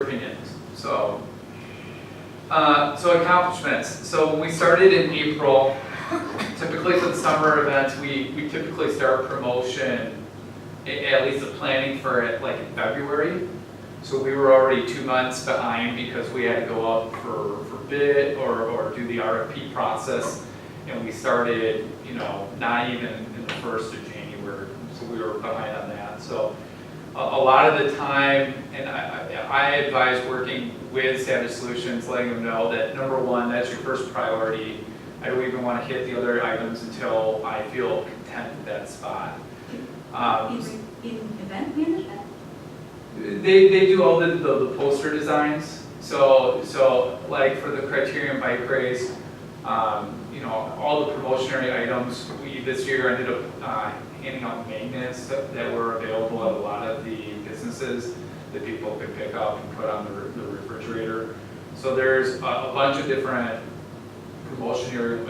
opinions. So accomplishments. So when we started in April, typically for the summer events, we typically start promotion, at least the planning for it, like in February. So we were already 2 months behind because we had to go out for bid or do the RFP process, and we started, not even in the 1st of January. So we were behind on that. So a lot of the time, and I advise working with Savage Solutions, letting them know that number one, that's your first priority. I don't even want to hit the other items until I feel content at that spot. In event management? They do all the poster designs. So like for the Criterion bike race, all the promotionary items, we this year ended up handing out magnets that were available at a lot of the businesses that people could pick up and put on the refrigerator. So there's a bunch of different promotionary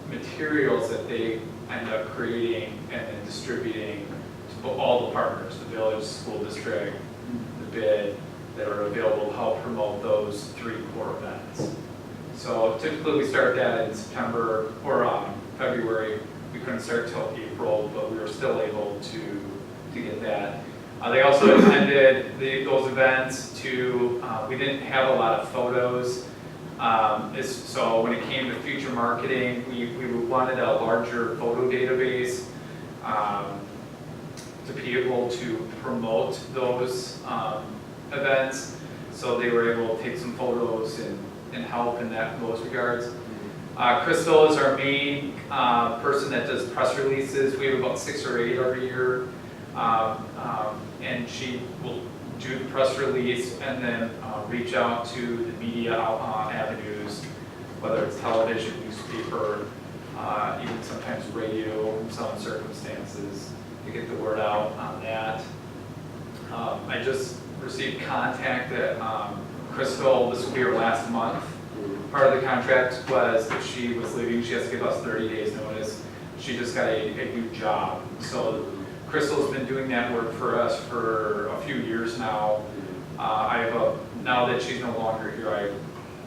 materials that they end up creating and then distributing to all the partners, the village, school district, the bid, that are available to help promote those 3 core events. So typically we start that in September or February. We couldn't start till April, but we were still able to get that. They also attended those events to, we didn't have a lot of photos. So when it came to future marketing, we wanted a larger photo database to be able to promote those events. So they were able to take some photos and help in those regards. Crystal is our main person that does press releases. We have about 6 or 8 every year. And she will do the press release and then reach out to the media avenues, whether it's television, newspaper, even sometimes radio in some circumstances, to get the word out on that. I just received contact that Crystal, this will be her last month. Part of the contract was if she was leaving, she has to give us 30 days notice. She just got a new job. So Crystal's been doing that work for us for a few years now. Now that she's no longer here,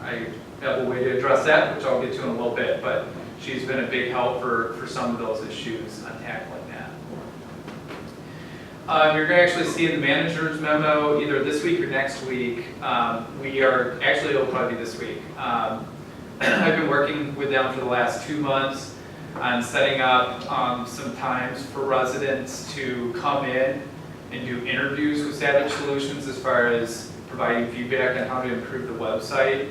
I have a way to address that, which I'll get to in a little bit, but she's been a big help for some of those issues on tackling that. You're going to actually see in the manager's memo either this week or next week. It'll probably be this week. I've been working with them for the last 2 months on setting up some times for residents to come in and do interviews with Savage Solutions as far as providing feedback on how to improve the website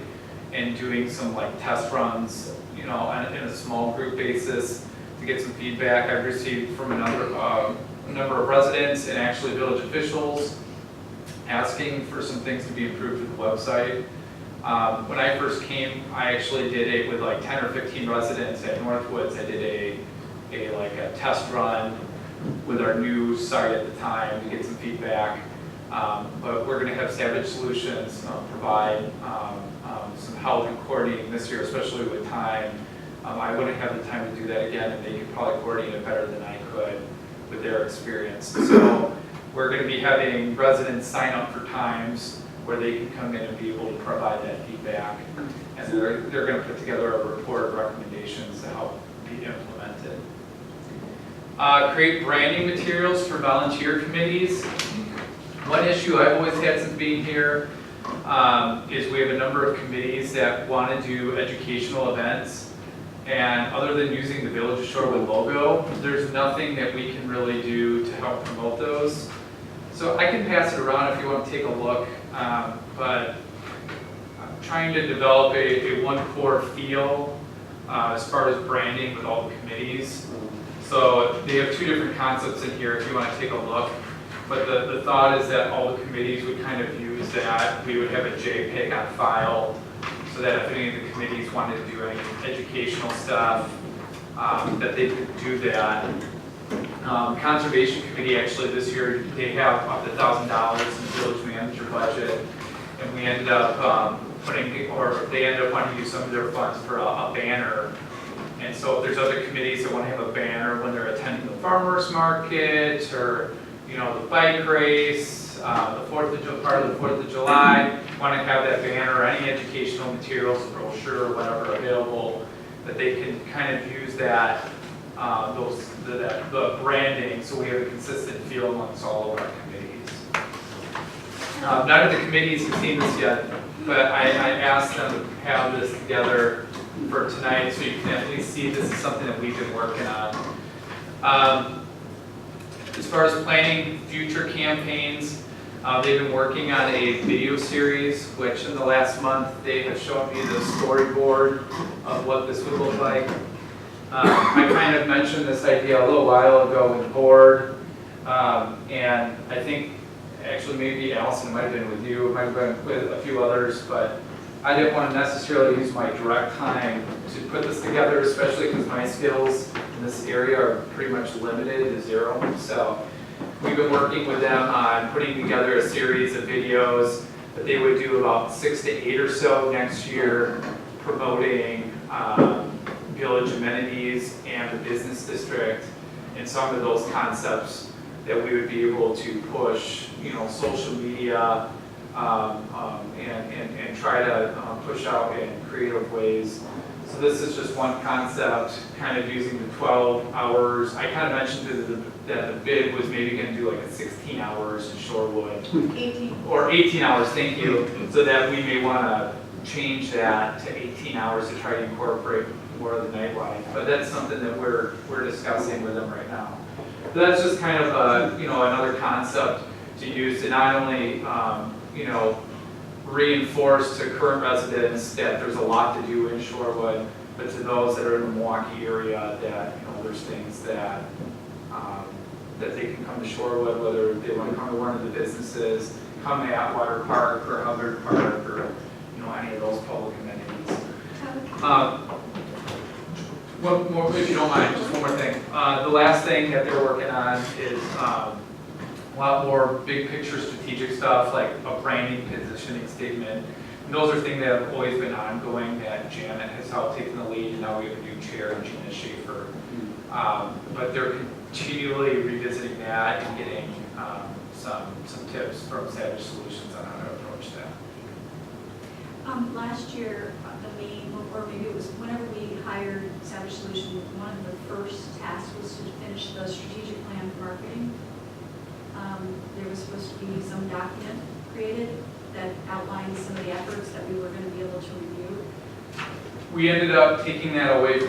and doing some test runs, in a small group basis to get some feedback. I've received from a number of residents and actually village officials asking for some things to be improved with the website. When I first came, I actually did it with 10 or 15 residents at Northwoods. I did a test run with our new site at the time to get some feedback. But we're going to have Savage Solutions provide some help in coordinating this year, especially with time. I wouldn't have the time to do that again, and they could probably coordinate it better than I could with their experience. So we're going to be having residents sign up for times where they can come in and be able to provide that feedback. And they're going to put together a report of recommendations to help be implemented. Create branding materials for volunteer committees. One issue I've always had since being here is we have a number of committees that want to do educational events. And other than using the Village of Shorewood logo, there's nothing that we can really do to help promote those. So I can pass it around if you want to take a look, but I'm trying to develop a one core feel as far as branding with all the committees. So they have 2 different concepts in here if you want to take a look. But the thought is that all the committees would kind of use that. We would have a JPEG on file, so that if any of the committees wanted to do any educational stuff, that they could do that. Conservation Committee actually this year, they have up to $1,000 in the village manager budget, and we ended up they ended up wanting to use some of their funds for a banner. And so if there's other committees that want to have a banner when they're attending the farmers market or the bike race, part of the 4th of July, want to have that banner or any educational materials, brochure, or whatever available, that they can kind of use that, the branding, so we have a consistent feel amongst all of our committees. None of the committees have seen this yet, but I asked them to have this together for tonight, so you can at least see this is something that we've been working on. As far as planning future campaigns, they've been working on a video series, which in the last month they have shown me the storyboard of what this would look like. I kind of mentioned this idea a little while ago with the board, and I think actually maybe Allison might have been with you, it might have been with a few others, but I didn't want to necessarily use my direct time to put this together, especially because my skills in this area are pretty much limited to zero. So we've been working with them on putting together a series of videos that they would do about 6 to 8 or so next year, promoting village amenities and the business district and some of those concepts that we would be able to push, social media, and try to push out in creative ways. So this is just one concept, kind of using the 12 hours. I kind of mentioned that the bid was maybe going to do like a 16 hours in Shorewood. 18. Or 18 hours, thank you. So that we may want to change that to 18 hours to try to incorporate more of the nightlife. But that's something that we're discussing with them right now. So that's just kind of another concept to use to not only reinforce to current residents that there's a lot to do in Shorewood, but to those that are in the Milwaukee area that there's things that that they can come to Shorewood, whether they want to come to one of the businesses, come to Atwater Park or Hubbard Park or any of those public amenities. One more, if you don't mind, just one more thing. The last thing that they're working on is a lot more big picture strategic stuff, like a branding positioning statement. And those are things that have always been ongoing that Janet has helped taking the lead, and now we have a new chair, Gina Schaefer. But they're continually revisiting that and getting some tips from Savage Solutions on how to approach that. Last year, the main, or maybe it was whenever we hired Savage Solutions, one of the first tasks was to finish the strategic plan for marketing. There was supposed to be some document created that outlines some of the efforts that we were going to be able to review. We ended up taking that away.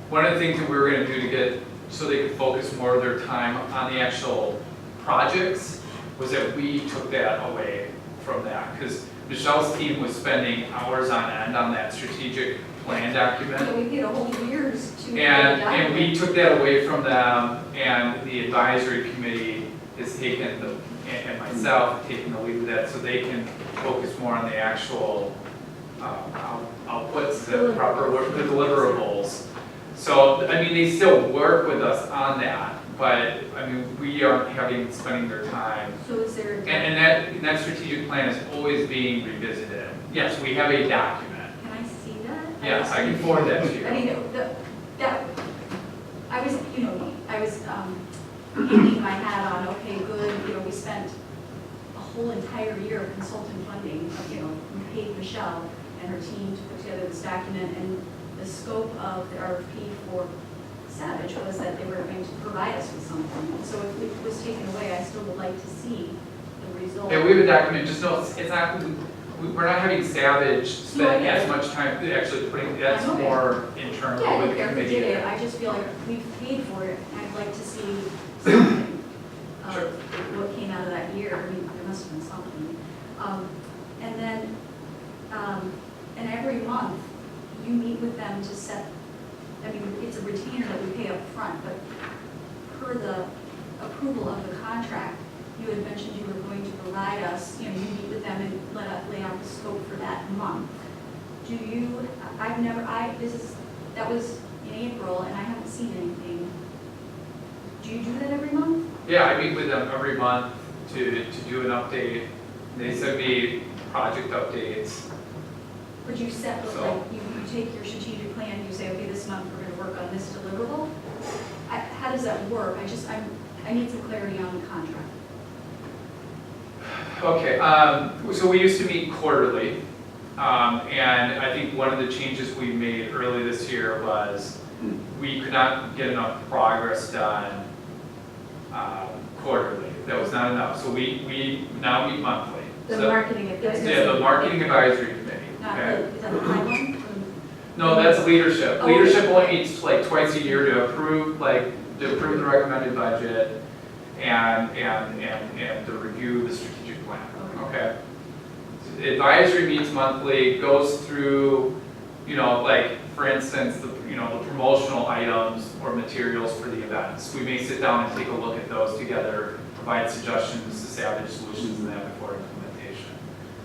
One of the things that we were going to do to get so they could focus more of their time on the actual projects was that we took that away from that, because Michelle's team was spending hours on end on that strategic plan document. So we paid a whole year's to and we took that away from them, and the advisory committee has taken and myself have taken the lead with that, so they can focus more on the actual outputs, the proper work, the deliverables. So they still work with us on that, but we aren't spending their time. So is there? And that strategic plan is always being revisited. Yes, we have a document. Can I see that? Yes, I can forward that to you. I was hanging my hat on. Okay, good. We spent a whole entire year of consultant funding. We paid Michelle and her team to put together this document, and the scope of the RFP for Savage was that they were going to provide us with something. So if it was taken away, I still would like to see the result. Yeah, we have a document, just know it's not, we're not having Savage spend as much time actually putting, that's more internal Yeah, I with don't the care if we committee. did it, I just feel like we've paid for it, and I'd like to see something of Sure. what came out of that year. There must have been something. And then, and every month, you meet with them to set, it's a retainer that we pay up front, but per the approval of the contract, you had mentioned you were going to provide us, you meet with them and lay out the scope for that month. Do you, that was in April, and I haven't seen anything. Do you do that every month? Yeah, I meet with them every month to do an update. They send me project updates. Would you set, you take your strategic plan, you say, okay, this month we're going to work on this deliverable? How does that work? I need some clarity on the contract. Okay, so we used to meet quarterly, and I think one of the changes we made early this year was we could not get enough progress done quarterly. That was not enough, so we now meet monthly. The So- marketing advisory. Yeah, the marketing advisory committee, Not okay? the, is that the high one? No, that's leadership. Oh. Leadership only meets like twice a year to approve the recommended budget and to review the strategic plan, okay? Advisory meets monthly, goes through, like, for instance, the promotional items or materials for the events. We may sit down and take a look at those together, provide suggestions to Savage Solutions in that before implementation.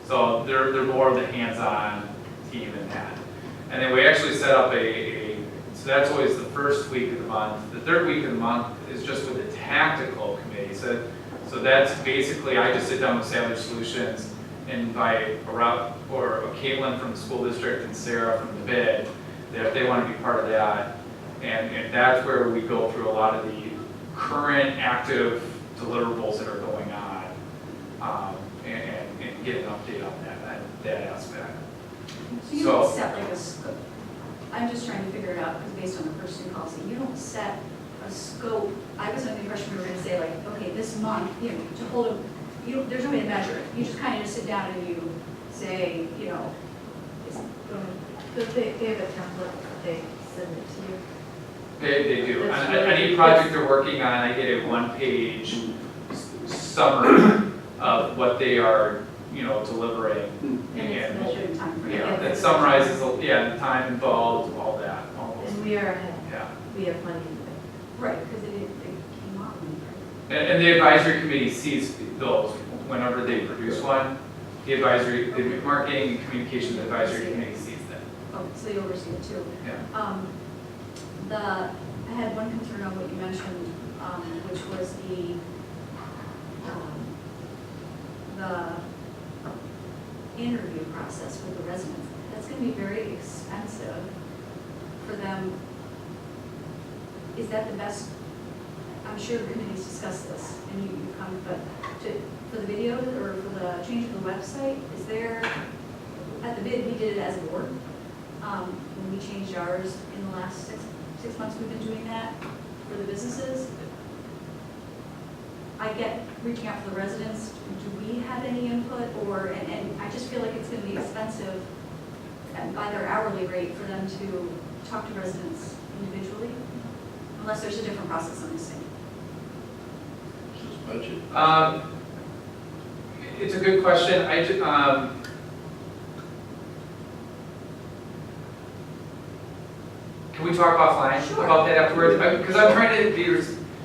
So they're more of the hands-on team in that. And then we actually set up so that's always the first week of the month. The third week of the month is just with the tactical committee. So that's basically, I just sit down with Savage Solutions and invite a rep or a Caitlin from the school district and Sarah from the bid, that if they want to be part of that. And that's where we go through a lot of the current active deliverables that are going on, and get an update on that aspect. So you don't set like a scope, I'm just trying to figure it out, because based on the purchasing policy, you don't set a scope. I was under the impression we were gonna say like, okay, this month, to hold a, there's no way to measure it. You just kind of just sit down and you say, it's going They have a template, they send it to you. They do. That's On really- any project they're working on, I get a one-page summary of what they are, delivering. and it's measured in time frame. Yeah, that summarizes, the time involved, all that, all those. And we are ahead, Yeah. we have money. Right, because it came on, right? And the advisory committee sees those whenever they produce one. The marketing and communications advisory committee sees them. Oh, so they oversee it too. Yeah. I had one concern on what you mentioned, which was the interview process with the residents. That's gonna be very expensive for them. Is that the best, I'm sure the committee's discussed this, and you come, but for the video or for the change of the website, is there, at the bid, we did it as a board. When we changed ours in the last six months, we've been doing that for the businesses. I get reaching out to the residents, do we have any input, and I just feel like it's gonna be expensive by their hourly rate for them to talk to residents individually, unless there's a different process I'm missing. Budget. It's a good question. Can we talk offline Sure. about that afterwards? Because I'm trying to be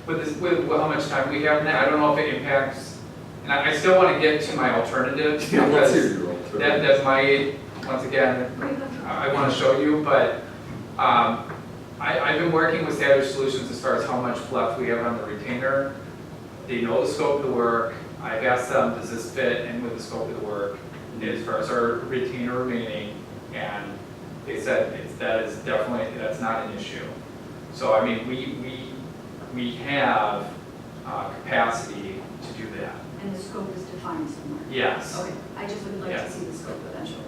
with how much time we have now. I don't know if it impacts, and I still want to get to my alternative Yeah, let's hear because your alternative. that's my, once again, I want to show you, but I've been working with Savage Solutions as far as how much left we have on the retainer. They know the scope of the work. I've asked them, does this fit in with the scope of the work as far as our retainer remaining? And they said that's not an issue. So I mean, we have capacity to do that. And the scope is defined somewhere. Yes, Okay, I just would like to Yes. see the scope eventually.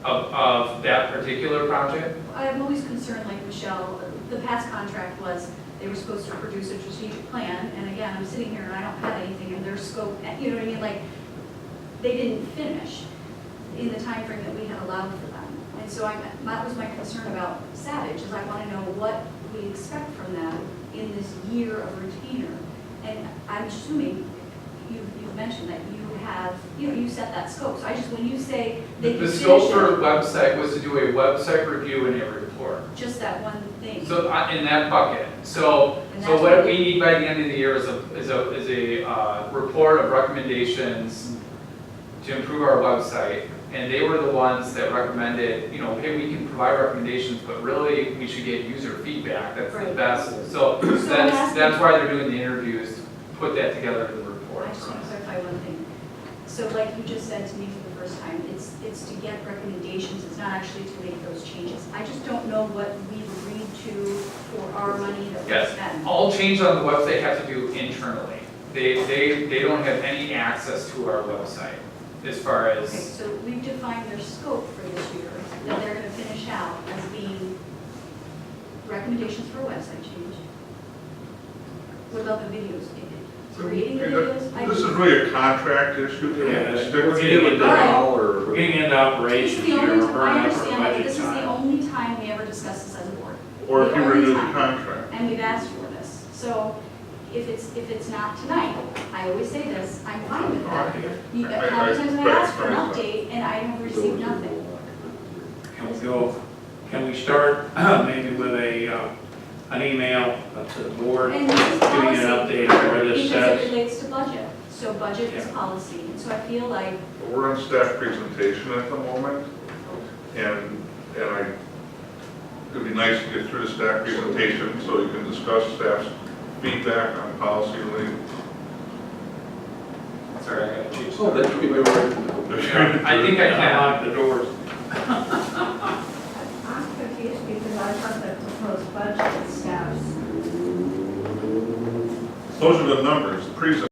of that particular project. I'm always concerned, like Michelle, the past contract was, they were supposed to produce a strategic plan, and again, I'm sitting here and I don't have anything in their scope, you know what I mean, like, they didn't finish in the time frame that we had allowed for them. And so that was my concern about Savage, is I want to know what we expect from them in this year of retainer. And I'm assuming, you've mentioned that you have, you set that scope, so I just, when you say they can The finish scope for it, website was to do a website review and a report. just that one thing. So in that bucket, so And so that's what what- we need by the end of the year is a report of recommendations to improve our website. And they were the ones that recommended, hey, we can provide recommendations, but really we should get user feedback. That's the Right. best. So So that's why they're doing the interviews, to put that together in the report. I just want to clarify one thing. So like you just said to me for the first time, it's to get recommendations, it's not actually to make those changes. I just don't know what we've agreed to for our money that we Yes, spend. all changes on the website have to do internally. They don't have any access to our website. as far Okay, as, so we've defined their scope for this year, that they're gonna finish out as being recommendations for a website change. What about the videos? Creating the videos? This is really a contract issue. Yeah, Stick we're with getting it. into, we're getting into operations It's here, the only we're time, I burning up our understand that, but budget this is the time. only time we ever discuss this as a board. Or if you The only renew the time. contract. And we've asked for this. So if it's not tonight, I always say this, I'm fine with that. How many times have I asked for an update and I have received nothing? Can we start maybe with an email to the board, And this is giving policy. an update on where this Because it says? relates to budget. So budget is Yeah. policy. And so I feel like, We're on staff presentation at the moment, and it'd be nice to get through the staff presentation so you can discuss staff's feedback on policy related. sorry, I gotta change. Oh, that you can do it. Yeah, I think I can. Unlock the doors. I'm confused because I thought the proposed budget steps. Those are the numbers, the present.